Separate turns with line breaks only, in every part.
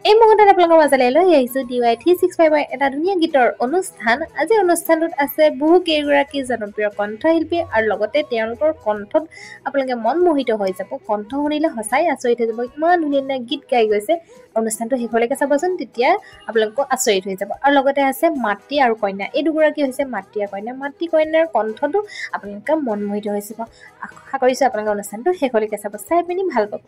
এই মুহূৰ্তত আপোনালোকৰ মাজলৈ লৈ আহিছোঁ DY 365 এটা ধুনীয়া গীতৰ অনুষ্ঠান। আজি অনুষ্ঠানটোত আছে বহু কেইগৰাকী জনপ্ৰিয় কণ্ঠশিল্পী আৰু লগতে তেওঁলোকৰ কণ্ঠত আপোনালোকে মন মোহিত হৈ যাব। কণ্ঠ শুনিলে সঁচাই আচৰিত হৈ যাব, ইমান ধুনীয়া ধুনীয়া গীত গাই গৈছে। অনুষ্ঠানটো শেষলৈকে চাবচোন, তেতিয়া আপোনালোকক আচৰিত হৈ যাব। আৰু লগতে আছে মাতৃ আৰু কন্যা, এই দুগৰাকী হৈছে মাতৃ আৰু কন্যা। মাতৃ কন্যাৰ কণ্ঠটো আপোনালোকে মন মোহিত হৈ যাব। আশা কৰিছোঁ আপোনালোকে অনুষ্ঠানটো শেষলৈকে চাব, চাই পিনি ভাল পাব।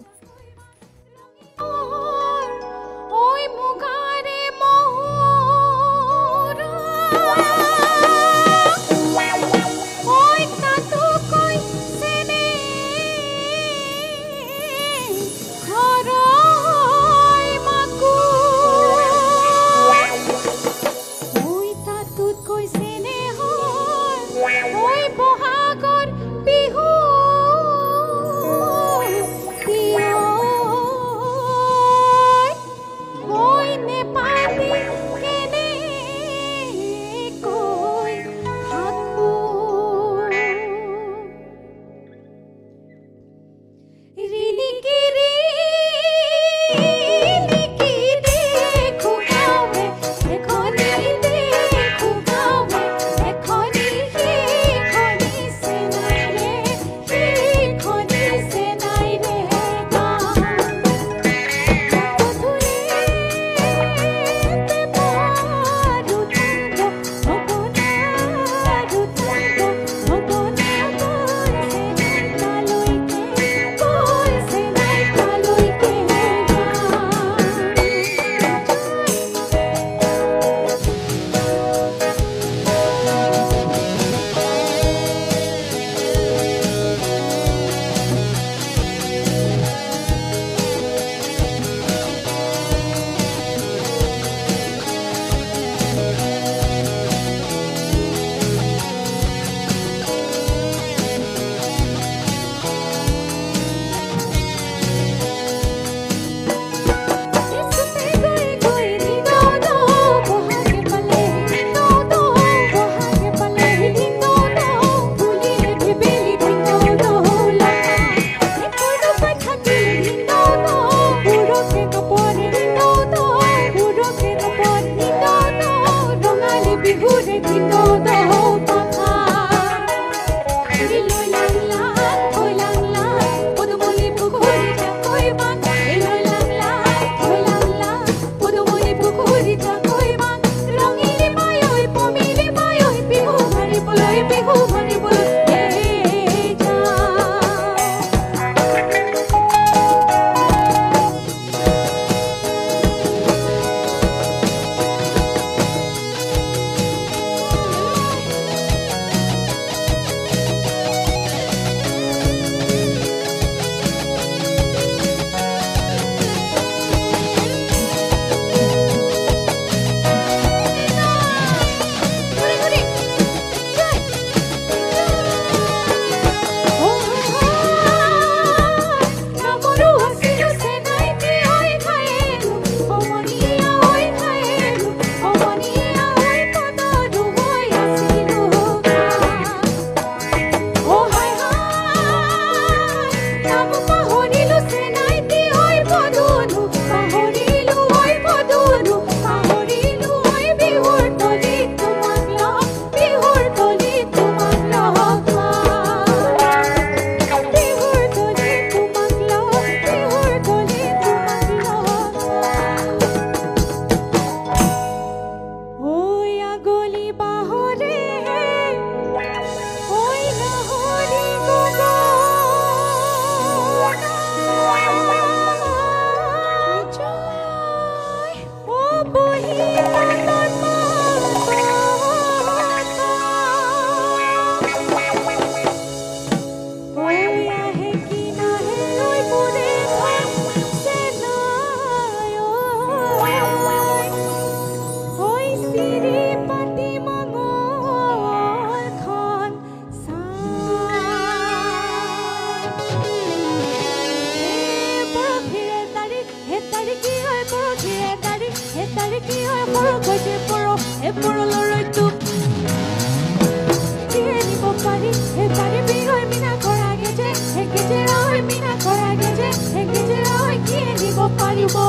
Paribo,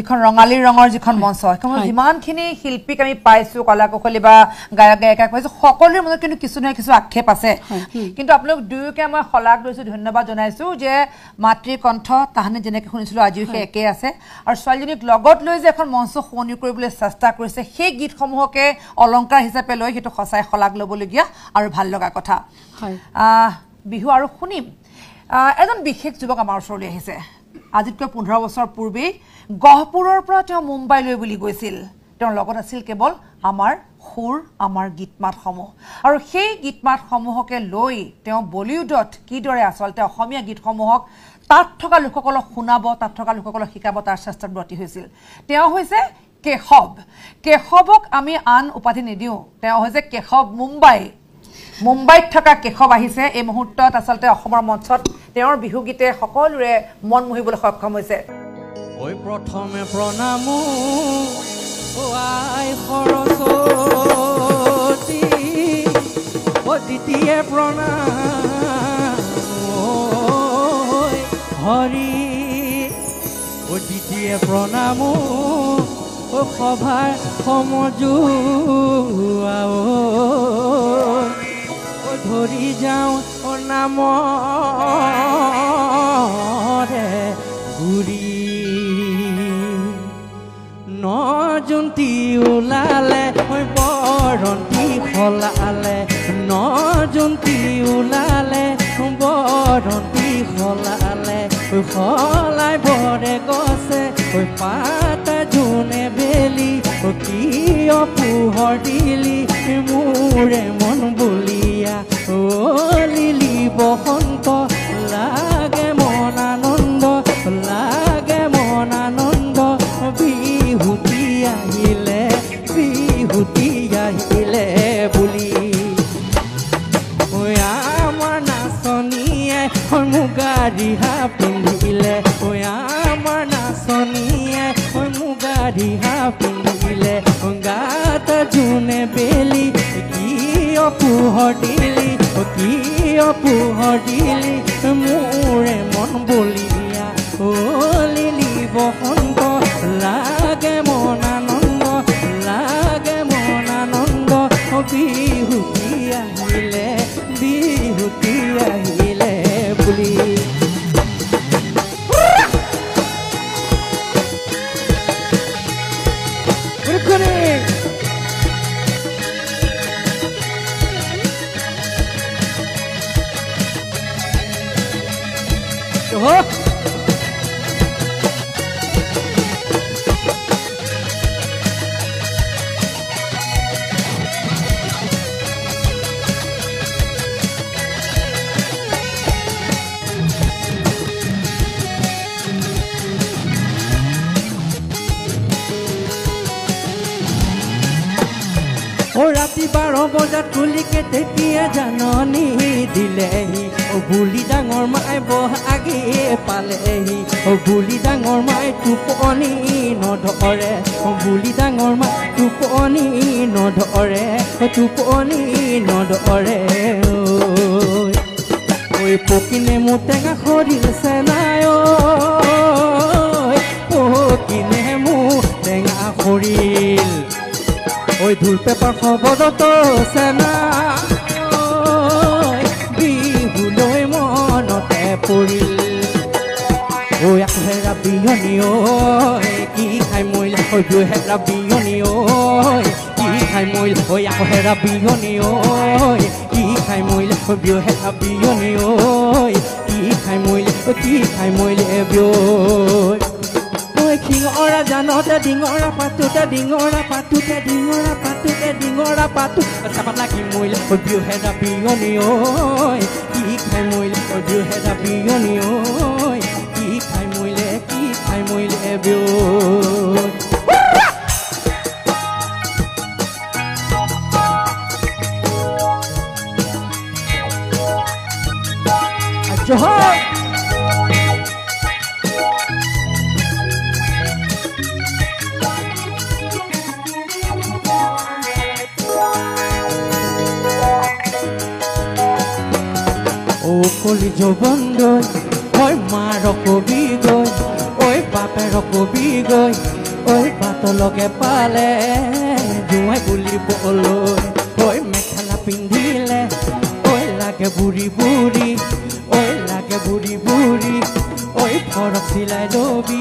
যিখন ৰঙালী ৰঙৰ যিখন মঞ্চ যিমানখিনি শিল্পীক আমি পাইছো কলা কৌশলী বা গায়ক গায়িকা পাইছো সকলোৰে মনত কিন্তু কিছু নহয় কিছু আক্ষেপ আছে কিন্তু আপোনালোক দুয়োকে মই শলাগ লৈছো ধন্যবাদ জনাইছো যে মাতৃৰ কণ্ঠ তাহানে যেনেকৈ শুনিছিলো আজিও সেই একে আছে আৰু ছোৱালীজনীক লগত লৈ যে এখন মঞ্চ শুৱনি কৰিবলৈ চেষ্টা কৰিছে সেই গীতসমূহকে অলংকাৰ হিচাপে লৈ সেইটো সঁচাই শলাগ ল'বলগীয়া আৰু ভাল লগা কথা বিহু আৰু শুনিম এজন বিশেষ যুৱক আমাৰ ওচৰলৈ আহিছে আজিতকৈ 15 বছৰ পূৰ্বে গহপুৰৰ পৰা তেওঁ মুম্বাইলৈ বুলি গৈছিল তেওঁৰ লগত আছিল কেৱল আমাৰ সুৰ আমাৰ গীতমাতসমূহ আৰু সেই গীতমাতসমূহকে লৈ তেওঁ বলিউডত কিদৰে আচলতে অসমীয়া গীতসমূহক তাত থকা লোকসকলক শুনাব তাত থকা লোকসকলক শিকাব তাৰ চেষ্টাত ব্ৰতী হৈছিল তেওঁ হৈছে কেশৱক আমি আন উপাধি নিদিওঁ তেওঁ হৈছে কেশৱ মুম্বাইত থকা কেশৱ আহিছে এই মুহূৰ্তত আচলতে অসমৰ মঞ্চত তেওঁৰ বিহু গীতে সকলোৰে মন মোহিবলৈ সক্ষম হৈছে
ঐ প্ৰথমে প্ৰণাম ও আই সৰস্বতী ও দ্বিতীয় প্ৰণাম হৰি ও দ্বিতীয় প্ৰণাম ও সভাৰ সমজুৱা ধৰি যাওঁ ও নামৰে ঘূৰি নজুন্তি ওলালে ঐ বৰন্তি সলালে নজুন্তি ওলালে বৰন্তি সলালে ঐ সলাই বৰে গছে ঐ পাত জোনে বেলি ঐ কিয় পোহৰ দিলি মোৰে মন বলিয়া ও লিলি বসন্ত লাগে মন আনন্দ লাগে মন আনন্দ বিহুতি আহিলে বুলি আমাৰ নাচনীয়ে মুগা ৰিহা পিন্ধিলে আমাৰ নাচনীয়ে মুগা ৰিহা পিন্ধিলে গাত জোনে বেলি কিয় পোহৰ দিলি মোৰে মন বলিয়া ও লিলি বসন্ত লাগে মন আনন্দ বিহুতি আহিলে বুলি ৰাতি 12 বজাত কুলিকে তেতিয়া জাননী দিলেহি বুলি ডাঙৰ মাই বহাগি পালেহি বুলি ডাঙৰ মাই টোপনি নধৰে বুলি ডাঙৰ মাই টোপনি নধৰে ঐ পকিনে মোৰ টেঙা সৰিল চেনাই পকিনে মোৰ টেঙা সৰিল ঐ ঢোল পেপাৰ শব্দত চেনা বিহুলৈ মনতে পৰিল ঐ আকৌ হেৰা বিহনী ঐ কি খাই মৰিল ঐ হেৰা বিহনী ঐ কি খাই মৰিল ঐ আকৌ হেৰা বিহনী ঐ কি খাই মৰিল হেৰা বিহনী ঐ কি খাই মৰিল বিয় শিঙৰা জানতে ডিঙৰা পাতো চাপাত লাগি মৰিল বিহু হেৰা বিহনী ঐ কি খাই মৰিল বিহু হেৰা বিহনী ঐ কি খাই মৰিলে বিহু জোহাৰ কলি যৌবন গৈ ঐ মাৰ কবি গৈ ঐ বাপেৰ কবি গৈ ঐ বাটলকে পালে জোঁৱাই বুলিবলৈ ঐ মেখেলা পিন্ধিলে ঐ লাগে বুঢ়ী বুঢ়ী ঐ লাগে বুঢ়ী বুঢ়ী ঐ ফৰক চিলাই লবি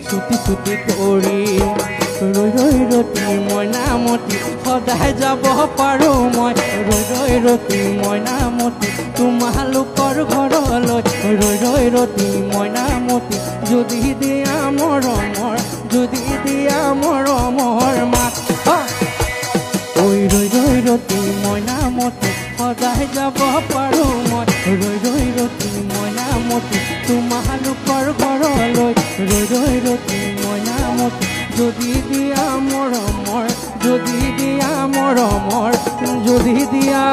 চুটি চুটি কৰি ৰৈ ৰৈ ৰতি মইনামতি সদায় যাব পাৰোঁ মই ৰৈ ৰৈ ৰতি মইনামতি তোমালোকৰ ঘৰলৈ ৰৈ ৰৈ ৰতি মইনামতি যদি দিয়া মৰমৰ যদি দিয়া মৰমৰ মাত ঐ ৰৈ ৰৈ ৰতি মইনামতি সদায় যাব পাৰোঁ মই ৰৈ ৰৈ ৰতি মইনামতি তোমালোকৰ ঘৰলৈ ৰৈ ৰৈ ৰতি মইনামতি যদি দিয়া মৰমৰ যদি দিয়া মৰমৰ যদি দিয়া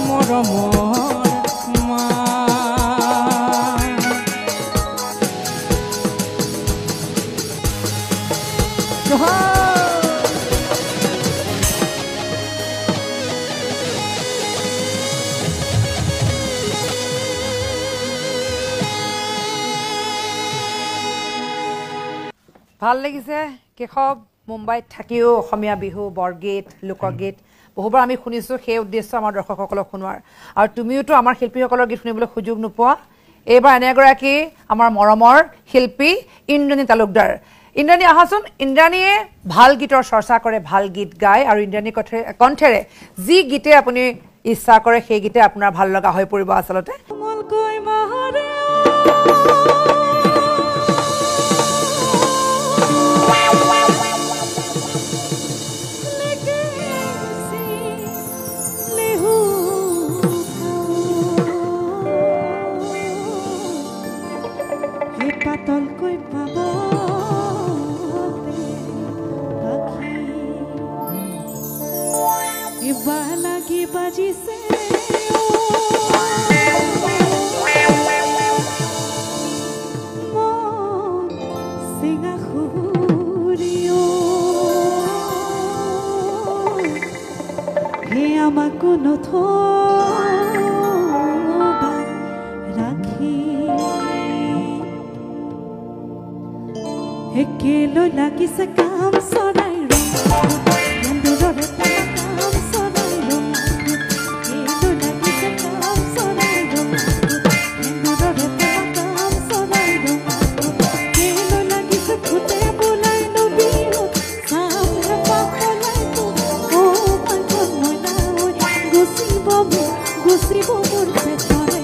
মৰমৰ মা
ভাল লাগিছে কেশৱ মুম্বাইত থাকিও অসমীয়া বিহু বৰগীত লোকগীত বহুবাৰ আমি শুনিছোঁ সেই উদ্দেশ্য আমাৰ দৰ্শকসকলক শুনোৱাৰ আৰু তুমিওতো আমাৰ শিল্পীসকলৰ গীত শুনিবলৈ সুযোগ নোপোৱা এইবাৰ এনে এগৰাকী আমাৰ মৰমৰ শিল্পী ইন্দ্ৰাণী তালুকদাৰ ইন্দ্ৰাণী আহাচোন ইন্দ্ৰাণীয়ে ভাল গীতৰ চৰ্চা কৰে ভাল গীত গায় আৰু ইন্দ্ৰাণী কণ্ঠেৰে যি গীতে আপুনি ইচ্ছা কৰে সেই গীতে আপোনাৰ ভাল লগা হৈ পৰিব আচলতে
পাতলকৈ পাব এবাৰ লাগি বাজিছে চিঙা সুৰিও হে আমাকো নথবা ৰাখি একেলৈ লাগিছে কাম চৰাই ৰঙৰে কাম চৰাই একেলৈ লাগিছে কাম চৰাই ৰঙৰে কাম চৰাই একেলৈ লাগিছে ফুটে বোলাই নবীও চামহে পাপলাই অ মাইকন মইনা গুচিব মোৰ পেটৰে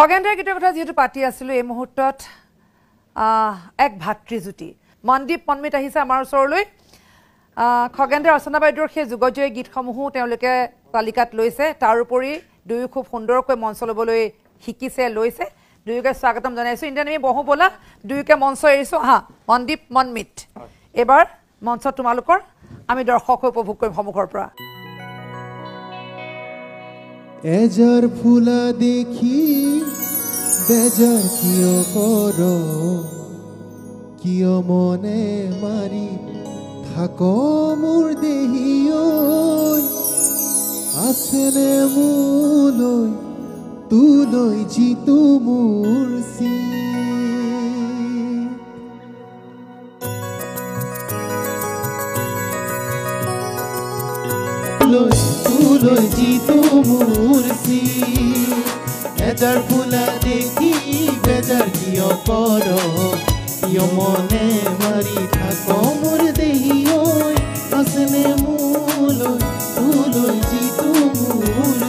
খগেন্দ্ৰৰ গীতৰ কথা যেহেতু পাতি আছিলোঁ এই মুহূৰ্তত এক ভাতৃজ্যোতি মনদীপ মনমিত আহিছে আমাৰ ওচৰলৈ খগেন্দ্ৰ অৰ্চনা বাইদেউৰ সেই যুগজয়ী গীতসমূহো তেওঁলোকে তালিকাত লৈছে তাৰ উপৰি দুয়ো খুব সুন্দৰকৈ মঞ্চ ল'বলৈ শিকিছে লৈছে দুয়োকে স্বাগতম জনাইছোঁ ইণ্ডিয়ান আমি বহু বলা দুয়োকে মঞ্চ এৰিছোঁ মনদীপ মনমিত এবাৰ মঞ্চ তোমালোকৰ আমি দৰ্শক হৈ উপভোগ কৰিম সন্মুখৰ পৰা
এজাৰ ফুলা দেখি বেজাৰ কিয় কৰ কিয় মনে মাৰি থাক মোৰ দেহিঐ আছেনে মোলৈ তোলৈ যিটো মোৰ তোলৈ যিটো মোৰ এজাৰ ফুলা দেখি বেজাৰ কিয় কৰ কিয় মনে মাৰি থাক মোৰ দেহিঐ আছেনে মোলৈ তোলৈ যিটো মোৰ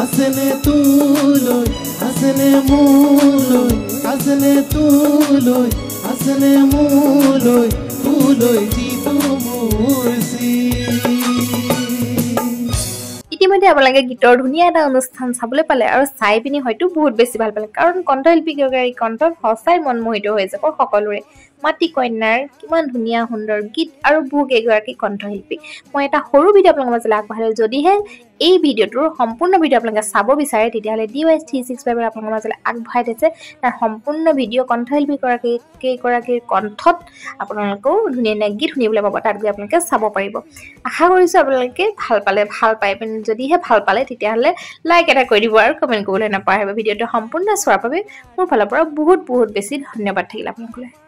আছেনে তোলৈ আছেনে মোলৈ আছেনে তোলৈ আছেনে মোলৈ তোলৈ যিটো মোৰ
ইতিমধ্যে আপোনালোকে গীতৰ ধুনীয়া এটা অনুষ্ঠান চাবলৈ পালে আৰু চাই পিনি হয়তো বহুত বেছি ভাল পালে কাৰণ কণ্ঠশিল্পী কেইগৰাকীৰ কণ্ঠত সঁচাই মন মোহিত হৈ যাব সকলোৰে মাটি কন্যাৰ কিমান ধুনীয়া সুন্দৰ গীত আৰু বহু কেইগৰাকী কণ্ঠশিল্পী মই এটা সৰু ভিডিঅ' আপোনালোকৰ মাজলৈ আগবঢ়ালোঁ যদিহে এই ভিডিঅ'টোৰ সম্পূৰ্ণ ভিডিঅ' আপোনালোকে চাব বিচাৰে তেতিয়াহ'লে DY365 আপোনালোকৰ মাজলৈ আগবঢ়াই দিছে তাৰ সম্পূৰ্ণ ভিডিঅ' কণ্ঠশিল্পী কেইগৰাকীৰ কণ্ঠত আপোনালোকেও ধুনীয়া ধুনীয়া গীত শুনিবলৈ পাব তাত গৈ আপোনালোকে চাব পাৰিব আশা কৰিছোঁ আপোনালোকে ভাল পাই পিনে যদিহে ভাল পালে তেতিয়াহ'লে লাইক এটা কৰি দিব আৰু কমেণ্ট কৰিবলৈ নাপাহৰিব ভিডিঅ'টো সম্পূৰ্ণ চোৱাৰ বাবে মোৰ ফালৰ পৰা বহুত বেছি ধন্যবাদ থাকিল আপোনালোকলৈ